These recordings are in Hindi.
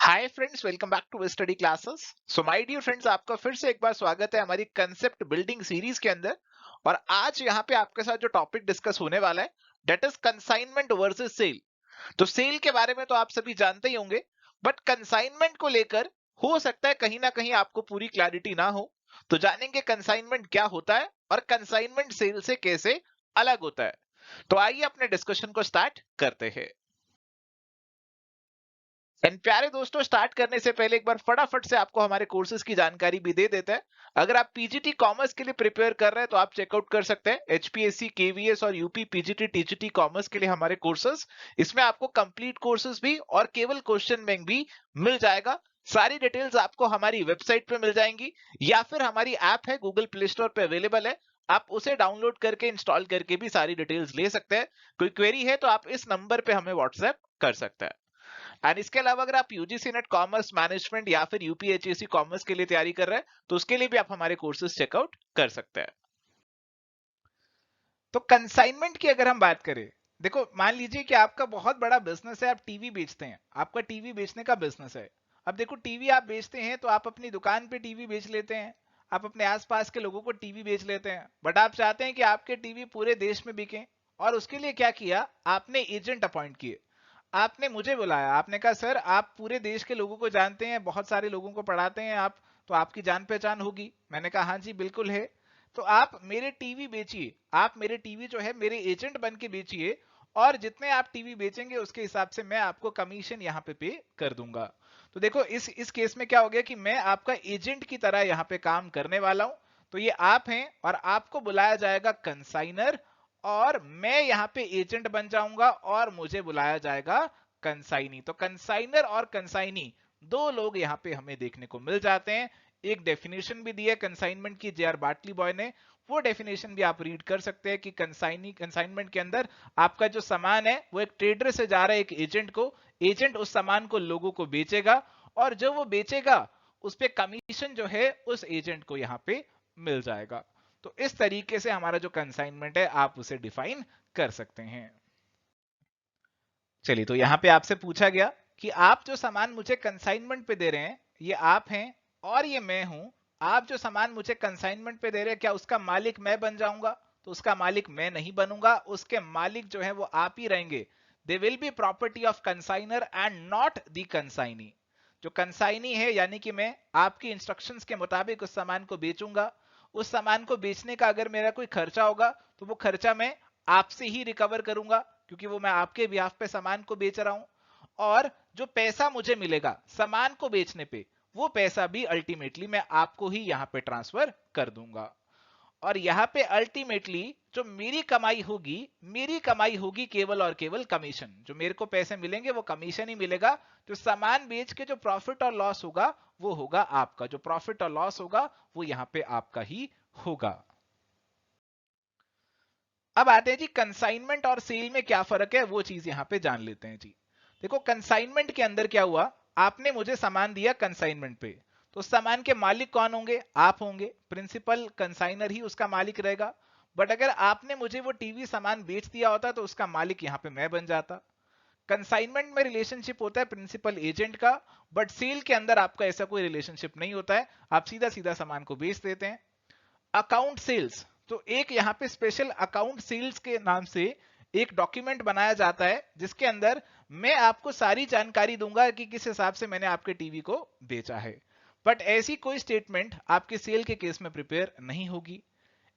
Hi friends, welcome back to study classes. So my dear friends, आपका फिर से एक बार स्वागत है हमारी कंसेप्ट बिल्डिंग सीरीज के अंदर। और आज यहाँ पे आपके साथ जो टॉपिक डिस्कस होने वाला है, that is consignment versus sale. तो सेल के बारे में तो आप सभी जानते ही होंगे, बट कंसाइनमेंट को लेकर हो सकता है कहीं ना कहीं आपको पूरी क्लैरिटी ना हो। तो जानेंगे कंसाइनमेंट क्या होता है और कंसाइनमेंट सेल से कैसे अलग होता है। तो आइए अपने डिस्कशन को स्टार्ट करते हैं। एंड प्यारे दोस्तों, स्टार्ट करने से पहले एक बार फटाफट से आपको हमारे कोर्सेज की जानकारी भी दे देते हैं। अगर आप पीजीटी कॉमर्स के लिए प्रिपेयर कर रहे हैं तो आप चेकआउट कर सकते हैं एचपीएससी, केवीएस और यूपी पीजीटी टीजीटी कॉमर्स के लिए हमारे कोर्सेज। इसमें आपको कंप्लीट कोर्सेज भी और केवल क्वेश्चन बैंक भी मिल जाएगा। सारी डिटेल्स आपको हमारी वेबसाइट पे मिल जाएंगी या फिर हमारी ऐप है गूगल प्ले स्टोर पे अवेलेबल है। आप उसे डाउनलोड करके इंस्टॉल करके भी सारी डिटेल्स ले सकते हैं। कोई क्वेरी है तो आप इस नंबर पे हमें व्हाट्सएप कर सकते हैं। एंड इसके अलावा अगर आप यूजीसी नेट कॉमर्स मैनेजमेंट या फिर यूपीएचएससी कॉमर्स के लिए तैयारी कर रहे हैं तो उसके लिए भी आप हमारे कोर्सेज चेकआउट कर सकते हैं। तो कंसाइनमेंट की अगर हम बात करें, देखो मान लीजिए कि आपका बहुत बड़ा बिजनेस है, आप टीवी बेचते हैं, आपका टीवी बेचने का बिजनेस है। अब देखो टीवी आप बेचते हैं तो आप अपनी दुकान पे टीवी बेच लेते हैं, आप अपने आसपास के लोगों को टीवी बेच लेते हैं, बट आप चाहते हैं कि आपके टीवी पूरे देश में बिके। और उसके लिए क्या किया, आपने एजेंट अपॉइंट किए। आपने मुझे बुलाया, आपने कहा सर आप पूरे देश के लोगों को जानते हैं, बहुत सारे लोगों को पढ़ाते हैं आप, तो आपकी जान पहचान होगी। मैंने कहा हाँ जी बिल्कुल है। तो आप मेरे टीवी बेचिए, आप मेरे टीवी जो है मेरे एजेंट बन के बेचिए, और जितने आप टीवी बेचेंगे उसके हिसाब से मैं आपको कमीशन यहाँ पे कर दूंगा। तो देखो इस केस में क्या हो गया कि मैं आपका एजेंट की तरह यहाँ पे काम करने वाला हूं। तो ये आप हैं और आपको बुलाया जाएगा कंसाइनर, और मैं यहाँ पे एजेंट बन जाऊंगा और मुझे बुलाया जाएगा कंसाइनी। तो कंसाइनर और कंसाइनी दो लोग यहाँ पे हमें देखने को मिल जाते हैं। एक डेफिनेशन भी दी है कंसाइनमेंट की जे आर बाटली बॉय ने, वो डेफिनेशन भी आप रीड कर सकते हैं कि कंसाइनमेंट के अंदर आपका जो सामान है वो एक ट्रेडर से जा रहा है एक एजेंट को, एजेंट उस सामान को लोगों को बेचेगा, और जो वो बेचेगा उस पे कमीशन जो है उस एजेंट को यहाँ पे मिल जाएगा। तो इस तरीके से हमारा जो कंसाइनमेंट है आप उसे डिफाइन कर सकते हैं। चलिए, तो यहां पे आपसे पूछा गया कि आप जो सामान मुझे कंसाइनमेंट पे दे रहे हैं, ये आप हैं और ये मैं हूं। आप जो सामान मुझे कंसाइनमेंट पे दे रहे हैं, क्या उसका मालिक मैं बन जाऊंगा? तो उसका मालिक मैं नहीं बनूंगा, उसके मालिक जो है वो आप ही रहेंगे। They will be property of consignor and not the consignee. जो कंसाइनी है यानी कि मैं आपकी इंस्ट्रक्शंस के मुताबिक उस सामान को बेचूंगा। उस सामान को बेचने का अगर मेरा कोई खर्चा होगा तो वो खर्चा मैं आपसे ही रिकवर करूंगा, क्योंकि वो मैं आपके बिहाफ पे सामान को बेच रहा हूं। और जो पैसा मुझे मिलेगा सामान को बेचने पे, वो पैसा भी अल्टीमेटली मैं आपको ही यहां पे ट्रांसफर कर दूंगा। और यहां पे अल्टीमेटली जो मेरी कमाई होगी केवल और केवल कमीशन। जो मेरे को पैसे मिलेंगे वो कमीशन ही मिलेगा। जो सामान बेच के जो प्रॉफिट और लॉस होगा वो होगा आपका, जो प्रॉफिट और लॉस होगा वो यहां पे आपका ही होगा। अब आते हैं जी कंसाइनमेंट और सेल में क्या फर्क है, वो चीज यहां पे जान लेते हैं जी। देखो कंसाइनमेंट के अंदर क्या हुआ, आपने मुझे सामान दिया कंसाइनमेंट पे, तो सामान के मालिक कौन होंगे? आप होंगे, प्रिंसिपल कंसाइनर ही उसका मालिक रहेगा। बट अगर आपने मुझे वो टीवी सामान बेच दिया होता तो उसका मालिक यहां पे मैं बन जाता। कंसाइनमेंट में रिलेशनशिप होता है प्रिंसिपल एजेंट का, बट सेल के अंदर आपका ऐसा कोई रिलेशनशिप नहीं होता है, आप सीधा सीधा सामान को बेच देते हैं। अकाउंट सेल्स, तो एक यहां पे स्पेशल अकाउंट सेल्स के नाम से एक डॉक्यूमेंट बनाया जाता है जिसके अंदर मैं आपको सारी जानकारी दूंगा कि किस हिसाब से मैंने आपके टीवी को बेचा है। बट ऐसी कोई स्टेटमेंट आपके सेल के केस में प्रिपेयर नहीं होगी।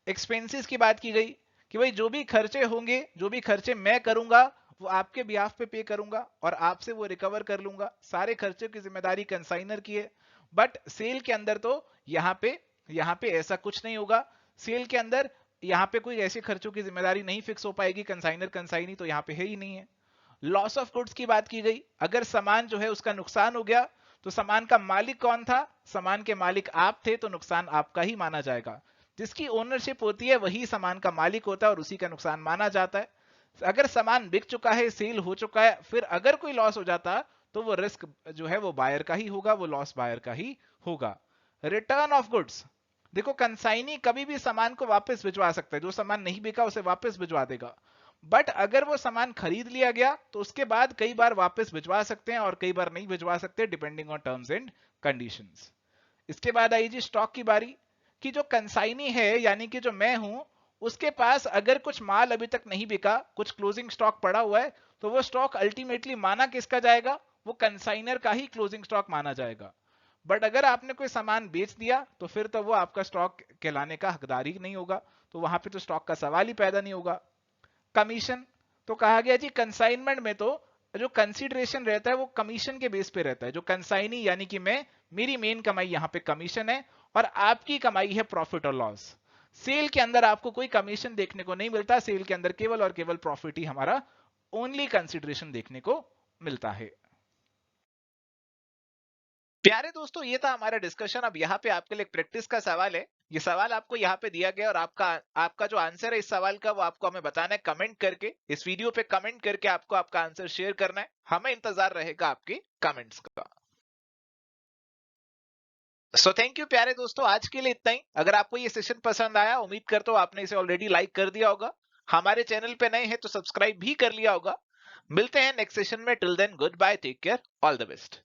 एक्सपेंसेस की बात की गई कि भाई जो भी खर्चे होंगे, जो भी खर्चे मैं करूंगा वो आपके बिहाफ पे करूंगा और आपसे वो रिकवर कर लूंगा। सारे खर्चों की जिम्मेदारी कंसाइनर की है। बट सेल के अंदर तो यहाँ पे ऐसा कुछ नहीं होगा। सेल के अंदर यहाँ पे कोई ऐसे खर्चों की जिम्मेदारी नहीं फिक्स हो पाएगी, कंसाइनर कंसाइनी तो यहाँ पे है ही नहीं है। लॉस ऑफ गुड्स की बात की गई, अगर सामान जो है उसका नुकसान हो गया तो सामान का मालिक कौन था? सामान के मालिक आप थे, तो नुकसान आपका ही माना जाएगा। जिसकी ओनरशिप होती है वही सामान का मालिक होता है और उसी का नुकसान माना जाता है। अगर सामान बिक चुका है, सेल हो चुका है, फिर अगर कोई लॉस हो जाता तो वो रिस्क जो है वो बायर का ही होगा, वो लॉस बायर का ही होगा। रिटर्न ऑफ गुड्स, देखो कंसाइनी कभी भी सामान को वापस भिजवा सकता है, जो सामान नहीं बिका उसे वापस भिजवा देगा। बट अगर वो सामान खरीद लिया गया तो उसके बाद कई बार वापस भिजवा सकते हैं और कई बार नहीं भिजवा सकते, depending on terms and conditions. इसके बाद आई जी स्टॉक की बारी, कि जो कंसाइनी है यानी कि जो मैं हूं, उसके पास अगर कुछ माल अभी तक नहीं बिका, कुछ क्लोजिंग स्टॉक पड़ा हुआ है, तो वो स्टॉक अल्टीमेटली माना किसका जाएगा? वो कंसाइनर का ही क्लोजिंग स्टॉक माना जाएगा। बट अगर आपने कोई सामान बेच दिया तो फिर तो वो आपका स्टॉक कहलाने का हकदार ही नहीं होगा, तो वहां पे तो स्टॉक का सवाल ही पैदा नहीं होगा। कमीशन, तो कहा गया जी कंसाइनमेंट में तो जो कंसीडरेशन रहता है वो कमीशन के बेस पे रहता है। जो कंसाइनी यानी कि मैं, मेरी मेन कमाई यहाँ पे कमीशन है और आपकी कमाई है प्रॉफिट और लॉस। सेल के अंदर आपको कोई कमीशन देखने को नहीं मिलता, सेल के अंदर केवल और केवल प्रॉफिट ही हमारा ओनली कंसीडरेशन देखने को मिलता है। प्यारे दोस्तों, ये था हमारा डिस्कशन। अब यहाँ पे आपके लिए एक प्रैक्टिस का सवाल है। ये सवाल आपको यहाँ पे दिया गया और आपका आपका जो आंसर है इस सवाल का वो आपको हमें बताना है कमेंट करके। इस वीडियो पे कमेंट करके आपको आपका आंसर शेयर करना है। हमें इंतजार रहेगा आपके कमेंट्स का। सो थैंक यू प्यारे दोस्तों, आज के लिए इतना ही। अगर आपको ये सेशन पसंद आया, उम्मीद करता हूँ आपने इसे ऑलरेडी लाइक कर दिया होगा। हमारे चैनल पे नए हैं तो सब्सक्राइब भी कर लिया होगा। मिलते हैं नेक्स्ट सेशन में। Till then good bye, take care, all the best.